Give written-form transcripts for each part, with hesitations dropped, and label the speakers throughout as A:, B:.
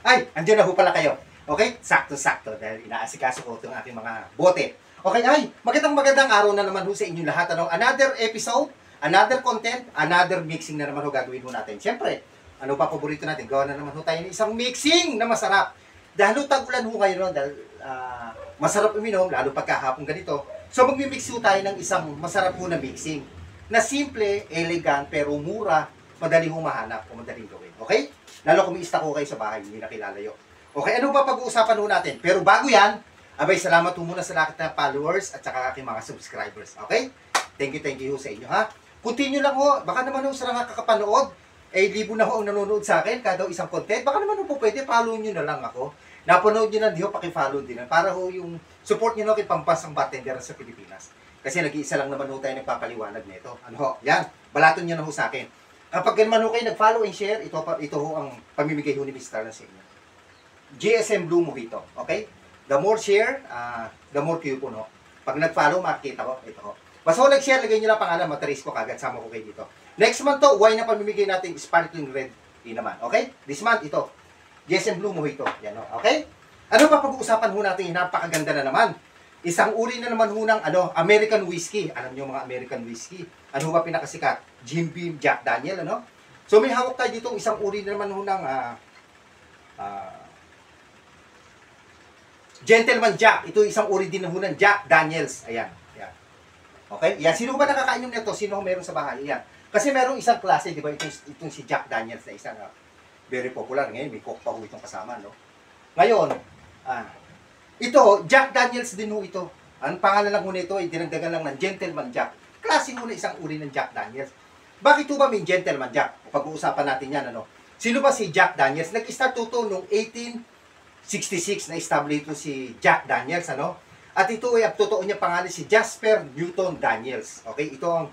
A: Ay, andyan na ho pala kayo. Okay? Sakto-sakto dahil inaasikaso ko itong aking mga bote. Okay, ay, magandang araw na naman ho sa inyo lahat. Ano? Another episode, another content, another mixing na naman ho gagawin ho natin. Siyempre, ano pa paborito natin? Gawa na naman ho tayo ng isang mixing na masarap. Dahil tag-ulan ho kayo no, dahil masarap uminom, lalo pagkahapon ganito. So magmi-mix ho tayo ng isang masarap ho na mixing. Na simple, elegant, pero mura, madali ho mahanap o madaling gawin. Okay? Lalo kung may ko kayo sa bahay, hindi nakilalayo. Okay, ano ba pag-uusapan ho natin? Pero bago yan, abay, salamat ho muna sa lahat ng followers at saka aking mga subscribers. Okay? Thank you ho sa inyo, ha? Continue lang ho. Baka naman ho sa nakakapanood, libo na ho ang nanonood sa akin, kada isang content. Baka naman ho po pwede, follow nyo na lang ako. Napanood nyo na, di ho, pakifollow din. Para ho yung support nyo na kay pampasang bartender sa Pilipinas. Kasi nag-iisa lang naman ho tayo nagpapaliwanag nito. Ano ho? Yan, balaton nyo na ho sa akin. Kapag naman ho kayo nag-follow and share, ito ho ang pamimigay ho ni Mr. na sa inyo. GSM Blue Mojito, okay? The more share, the more kayo po, no? Pag nag-follow, makikita ko, ito ho. Basta ho nag-share, lagay nyo lang pangalan, mataris ko kagad, sama ko kayo dito. Next month to, wine na pamimigay natin, sparkling red tea naman, okay? This month, ito. GSM Blue Mojito, yan ho, okay? Ano pa pag-uusapan ho natin, napakaganda na naman. Isang uri na naman ho ng American whiskey. Alam niyo mga American whiskey. Ano ba pinakasikat? Jim Beam, Jack Daniel, ano? So may hawak tayo dito isang uri na naman ho ng Gentleman Jack. Ito isang uri din ho ng Jack Daniels. Ayan. Ayan. Okay? Yan. Sino ba nakakainom nito? Sino meron sa bahay? Ayan. Kasi merong isang klase, di ba? Itong si Jack Daniels na isang very popular. Ngayon, may coke pa ho itong kasama, no? Ngayon, ito, Jack Daniels din ho ito. Ang pangalan lang ho nito ay dinagdagan lang ng Gentleman Jack. Klase ho na isang uri ng Jack Daniels. Bakit ho ba may Gentleman Jack? Pag-uusapan natin yan, ano? Sino ba si Jack Daniels? Nag-start ito noong 1866 na establish ito si Jack Daniels, ano? At ito ay totoo niya pangalan si Jasper Newton Daniels. Okay? Ito ang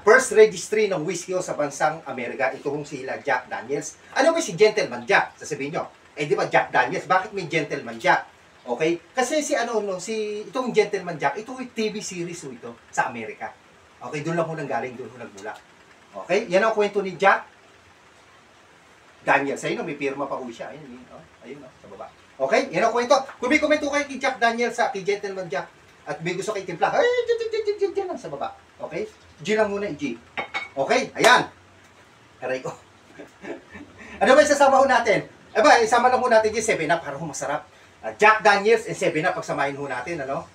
A: first registry ng whiskey sa bansang Amerika. Ito hong sila Jack Daniels. Ano ba si Gentleman Jack? Sasabihin nyo. Di ba Jack Daniels? Bakit may Gentleman Jack? Okay? Kasi itong Gentleman Jack, ito ay TV series ho ito sa Amerika. Okay? Doon lang ho nanggaling, doon ho nagmula. Okay? Yan ang kwento ni Jack Daniels. Ayun, may pirma pa ho siya. Ayun, sa baba. Okay? Yan ang kwento. Kung may komento kayo kay Jack Daniels kay Gentleman Jack, at may gusto kayo timpla, dyan lang sa baba. Okay? G lang muna, G. Okay? Ayan. Aray ko. Ano ba isasama ho natin? Isama lang ho natin yung 7-Up para ho masarap. Jack Daniels and 7-Up, pagsamahin ho natin, ano?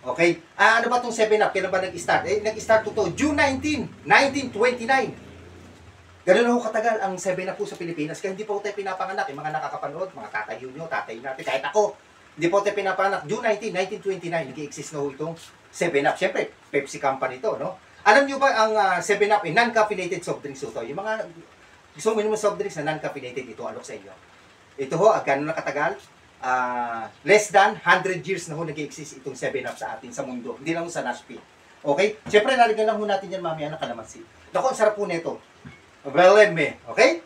A: Okay? Ano ba itong 7-Up? Kailan ba nag-start? Nag-start to June 19, 1929. Ganun ho katagal ang 7-Up po sa Pilipinas. Kaya hindi po tayo pinapanganak. Yung mga nakakapanood, mga tatay nyo, tatay natin, kahit ako, hindi po tayo pinapanganak. June 19, 1929, nag-exist na ho itong 7-Up. Siyempre, Pepsi Company to, no? Alam nyo ba ang 7-Up ay non-caffeinated soft drinks ito? Yung mga gusto mo minum soft drinks na non-caffeinated, ito alok sa inyo. Ito ho, gano'n na katagal? Less than 100 years na ho nag-exist itong 7-Up sa atin sa mundo. Hindi lang sa Nashville. Okay? Siyempre, nalagyan lang ho natin yan mamaya ng kalamansi. Naku, ang sarap po nito. Believe okay?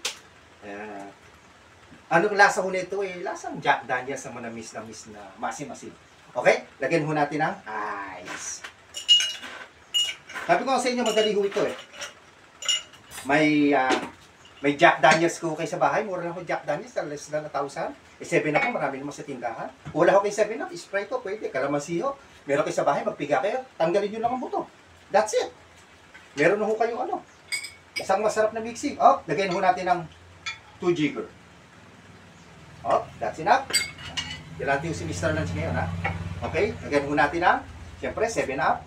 A: Anong lasa ho nito? Lasang Jack Daniels na manamis na masim-masim. Okay? Lagyan ho natin ng ice. Sabi ko sa inyo, madali ho ito May Jack Daniels ko kayo sa bahay. Mura lang ko Jack Daniels. Less than 1,000. 7-Up po. Marami naman sa tindahan. Wala ko kayo 7-Up. Sprite ko. Pwede. Kalamansi ho. Meron kayo sa bahay. Magpiga kayo. Tanggalin nyo lang ang buto. That's it. Meron na ho kayo isang masarap na mixing. Lagyan ho natin ng 2 jigger. That's enough. Yan natin yung si Mr. Lunch ngayon, ha? Okay. Lagyan ho natin ng, siyempre, 7-Up.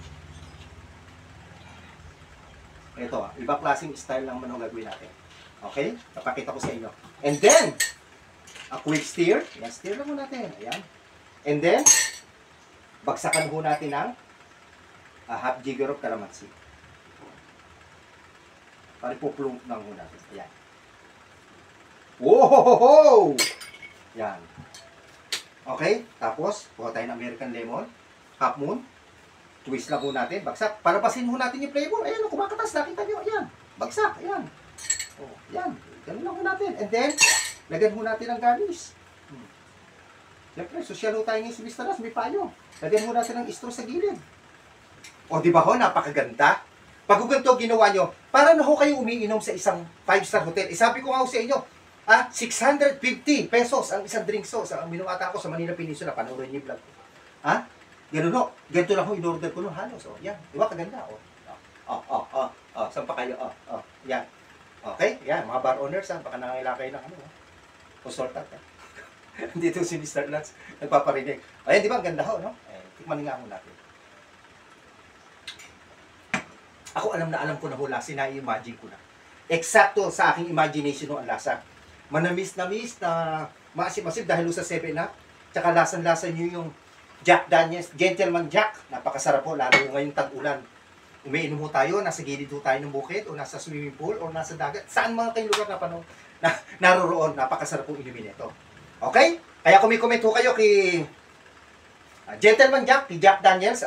A: Ito, ibang klaseng style lang naman ang gagawin natin. Okay? Napakita ko sa inyo. And then, a quick stir. Ayan, stir lang ho natin. Ayan. And then, bagsakan ho natin ng half jigger of calamansi. Para puplong lang ho natin. Ayan. Wow! Ayan. Okay? Tapos, kuha tayo ng American lemon. Half moon. Twist lang ho natin. Bagsak. Para pasin ho natin yung flavor. Ayan, kumakatas. Nakita nyo. Ayan. Bagsak. Ayan. Yan. Ganun lang ho natin. And then, lagyan ho natin ang garnish. Siyempre, social ho tayo ngayon si Mr. Nas. May payo. Lagyan ho natin ang straw sa gilid. Di ba ho? Napakaganda. Pag ganito ginawa nyo, para na ho kayo umiinom sa isang 5-star hotel. Sabi ko nga ho sa inyo, 650 pesos ang isang drink sauce. Ang minumata ko sa Manila Peninsula, panoorin niyo yung vlog ko. Ganun no. Ganito lang ko in-order ko no halos. Yan. Di ba kaganda? Saan pa kayo? Yan. Okay? Yan, mga bar owners, baka nangangailangan kayo ng consultant. Dito si Mr. Lance, nagpaparinig. Ayan, di ba? Ang ganda ho, no? Tikman nga ho natin. Ako alam ko na ho lasa, na-imagine ko na. Eksakto sa aking imagination no ang lasa. Manamis-namis na maasim-asim dahil sa 7-Up. Tsaka lasan-lasa nyo yung Jack Daniels, Gentleman Jack. Napakasarap po, lalo ngayong tag-ulan. Umiinom ho tayo, nasa gilid ho tayo ng bukid, o nasa swimming pool, o nasa dagat. Saan mga kayong lugar na naroroon, napakasarap po inumin ito. Okay? Kaya comment ho kayo kay Gentleman Jack, kay Jack Daniels.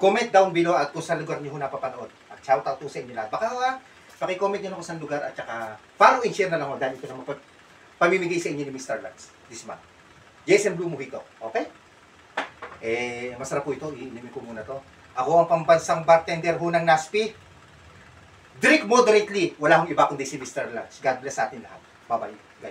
A: Comment down below at kung sa lugar niyo ho napapanood. At shoutout po sa inyo lahat. Baka paki-comment nyo na kung saan lugar at saka follow and share na lang ho dahil ito na pamimigay sa inyo ni Mr. Lance this month. Jason Blue Mojito. Okay? Masarap po ito. Iinumin ko muna to. Ako ang pambansang bartender ho ng Naspi. Drink moderately. Wala akong iba kundi si Mr. Lance. God bless sa atin lahat. Bye-bye.